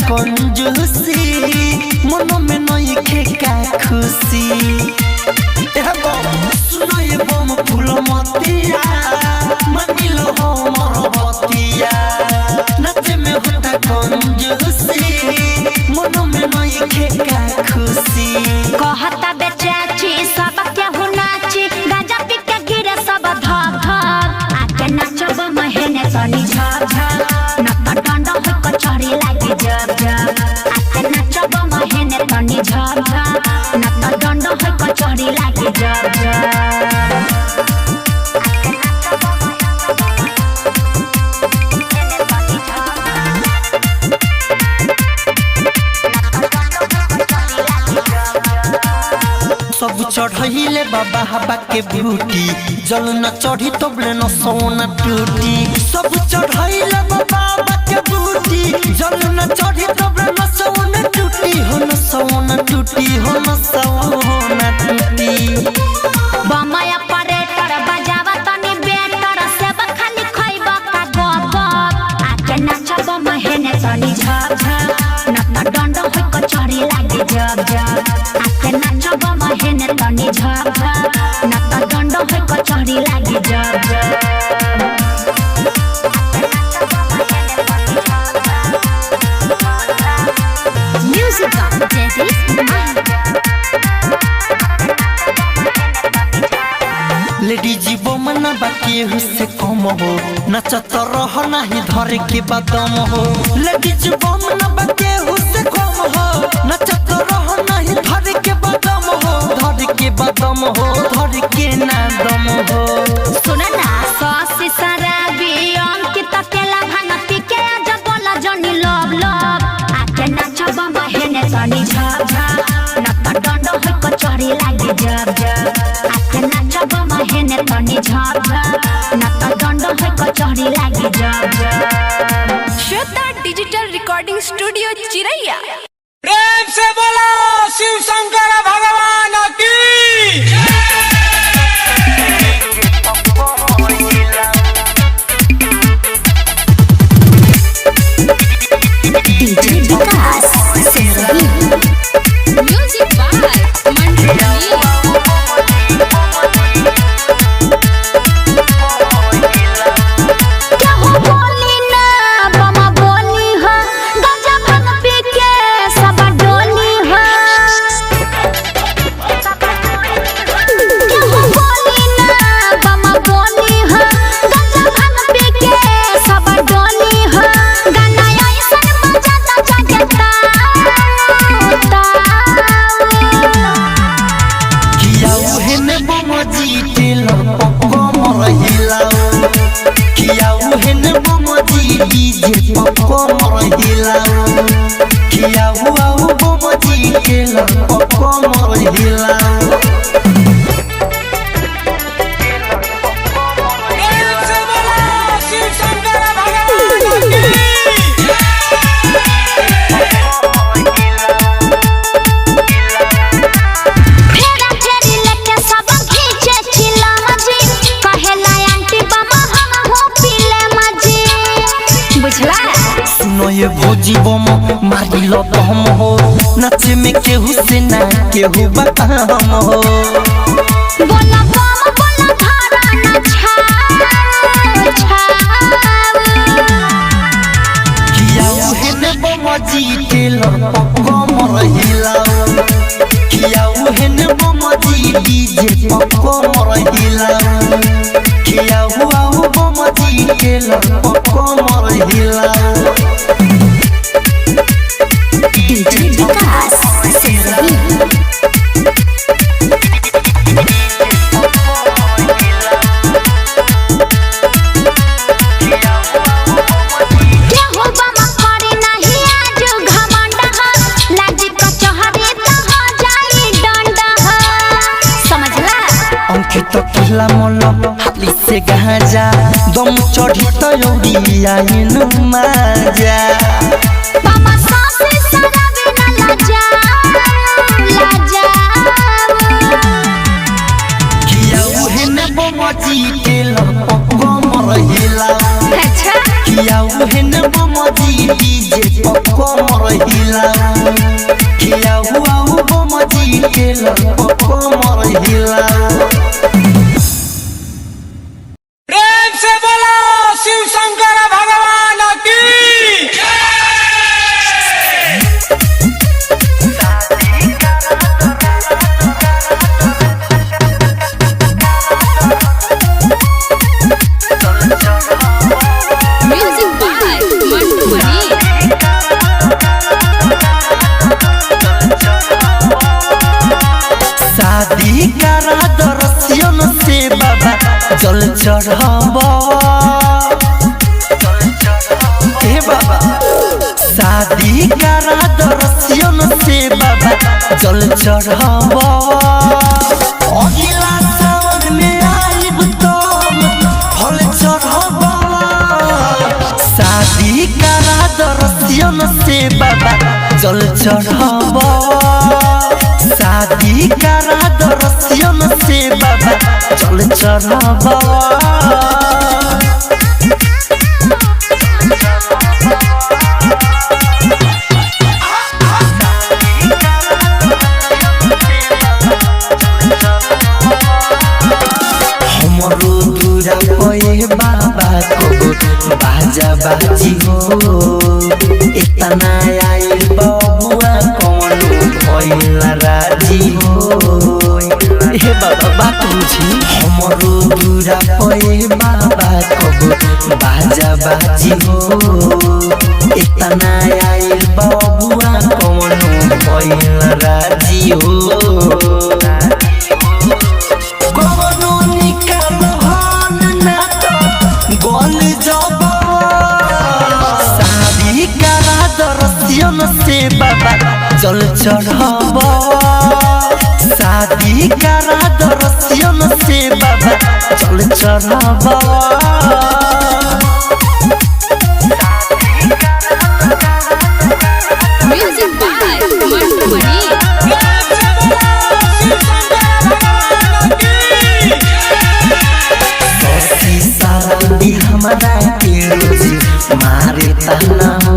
कंजूसी मन में नहीं खेका खुशी सुनो ये बम फूल मतिया मनिलो हो मरबतिया नचे में होता कंजूसी मन में नहीं खेका खुशी कहता बेचाची सब के हुनाची गाजा पी के गिरे सब धक धक आके नाचब महीने सनी झक झक नत डंड हो कचरी लागे जब जब आके नाचब महीने सनी झक झक नत डंड हो कचरी लागे जब जब सब चढ़ाइले बाबा हवा के बूटी जल न चढ़ी तबले न सोना टूटी सब चढ़ाइले बाबा हवा के बूटी जल न चढ़ी तबले न सोना टूटी हो न सोना टूटी हो न सोना टूटी बमया परेटर बजावा तनी बेटर सेब खाली खइबा का गप आके नाचब महीने सनी झक झक नत डंड हो कचरी लागे जब जब आके नाचब महीने तनी झक झक नत डंड हो कचरी लागे जब जब म्यूजिक लेडीज बमना बाकी हुसे कम हो नचत रह नहीं धर के बदम हो लेडीज बमना बाकी हुसे कम हो नचत रह नहीं धर के बदम हो धर के बदम हो धर के ना दम हो सुना ना ससी शराबी अंकित केला भांगती के आज बोला जनी लव लव आके नाचब महीने सनी झक झक नत डंड हो कचरी लागे जब जब आके नाचब महीने सनी झक झक नत डंड हो कचरी लागे जब जब श्वेता डिजिटल रिकॉर्डिंग स्टूडियो चिरैया। प्रेम से बोलो शिव शंकर भगवान की DJ Vikas Singh music by मंडली क्या हो बोली ना बमा बोली हो गंजा भांग पी के सब डोली हो क्या हो बोली ना बमा बोली हो गंजा भांग पी के सब डोली हो गाना ऐसा बजाता जागता किया उहेने बमजी टेलर पकम रहिलाओ किया उहेने बमजी डीजे पकम रहिलाओ किया हुआ बमजी टेलर पकम रहिलाओ प्रेम से बोलो शिव शंकर भगवान की फेरा फेरी लेके सब खींचे चिल्ला मजी कहेला आंटी बमा हम हो पीले मजी बुझला सुनो ये भोजी बम मारी लो दम हो नचे में केहू से ना केहू बम हो बोला बम बोला धारा ना छाव किया उहेने बमजी टेलर पकम रहिलाओ किया उहेने बमजी डीजे पकम रहिलाओ किया हुआ बमजी टेलर पकम रहिलाओ डीजे विकास सिंह क्या हो बमा करे नहीं आज घमंड हो लाजी कचहरी तो हो जाई दंड हो समझला अंकित किला मोल हाली से गाजा दम चढ़ी तो उड़िया माजा बमा सासे शराबी ना लाजा लाजा किया उहेने बमजी टेलर पकम रहिलाओ अच्छा किया उहेने बमजी डीजे पकम हिलाओ खियाऊ आऊ बमजी के लपको मर हिलाओ। प्रेम से बोलो शिव शंकर भगवान की म्यूजिक बाय मंटू मनी। शादी करा दरसियन से बाबा जल चढ़ावा हे बाबा शादी करा दरसियन से बाबा जल चढ़ावा अगला सावन में आइब तो फल चढ़ावा शादी करा दरसियन से बाबा जल चढ़ावा शादी करा दरसियन से बाबा जल चढ़ावा। हमरो दूरा पे बाबा को बाजा बाजी हो इतना आइल बबुआ कौन भइला राजी हो हे बाबा बात बुझी हमरो दूरा पे बाबा को बाजा बाजी हो इतना आइल बबुआ कौन भइला राजी हो। शादी करा दरसियन से बाबा जल चढ़ावा शादी करा दरसियन से बाबा जल चढ़ावा। म्यूजिक बाय मंटू मनी। हमारा के रोज मारे ताना हो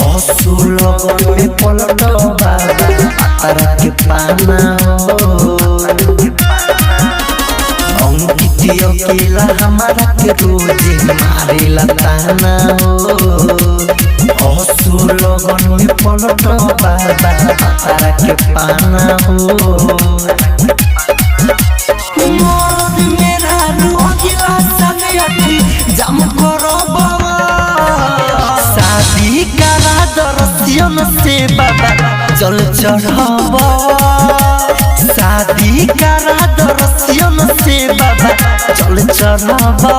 असुलगन में पलट बाबा पारा के पाना हो अंकित अकेला हमारा के रोज मारे ताना हो असुलगन में पलट बाबा पारा के पाना हो। जम करो बाबा शादी करा दरसियन से बाबा जल चढ़ावा शादी करा दरसियन से बाबा जल चढ़ावा।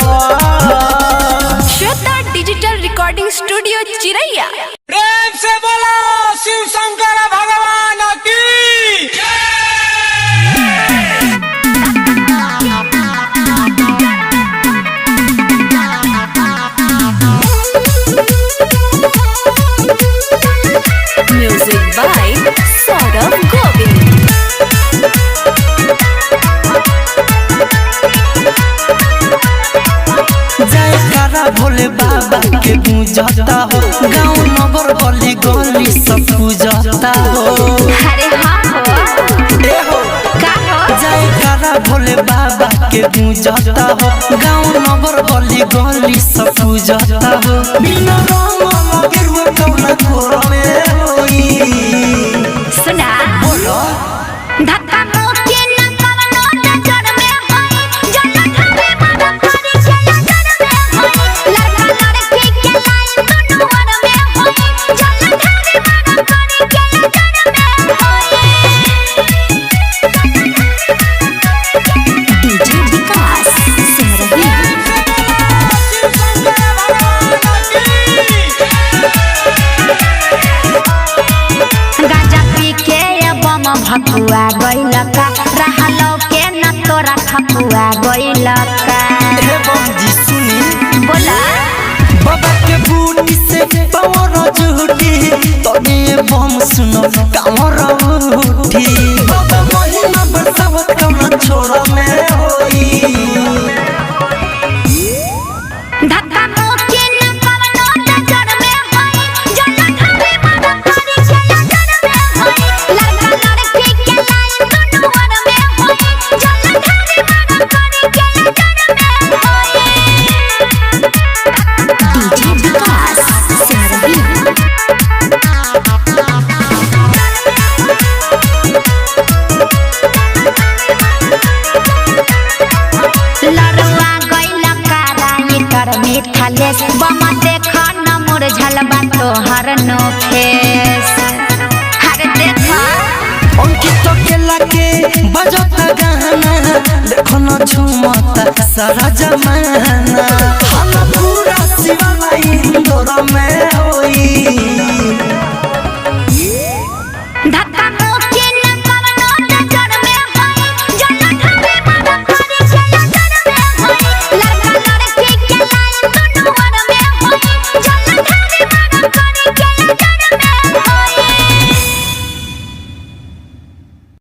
श्वेता डिजिटल रिकॉर्डिंग स्टूडियो चिरैया। प्रेम से बोलो शिव शंकर भगवान की म्यूजिक बाय सौरभ गोविंद। जयकारा भोले बाबा के पूजता हो गाँव नगर गली गली सब पूजता हो। अरे हाँ हो का हो जयकारा भोले बाबा के पूजता हो गाँव नगर गली गली सब पूजता हो। बिना राम गिरवे कौना घोर में होई सुना बोलो धक्का मुक्की न कवनो नजर में होई जन्नत हमें मदद करी के नजर में होई लड़का लड़की के लाइन दोनों वर में होई जन्नत हमें मदद करी के नजर में होई। डीजे विकास सुन रही गाजा पी के बम भकुआ गइलका रहलो के न तोरा खपुआ गइलका। हे बमजी सुनी बोला बाबा के बूटी से पावर झूठी तने बम सुनो कामर उठी बाबा महिमा बरसावत कमरा छोरा में होई धक्का मुक्की न कवनो नजर में होई जन्नत हमें मदद तोहर नो फेस। अरे देखा अंकित केला के बजता गाना देखो न झूमता सारा जमाना हम पूरा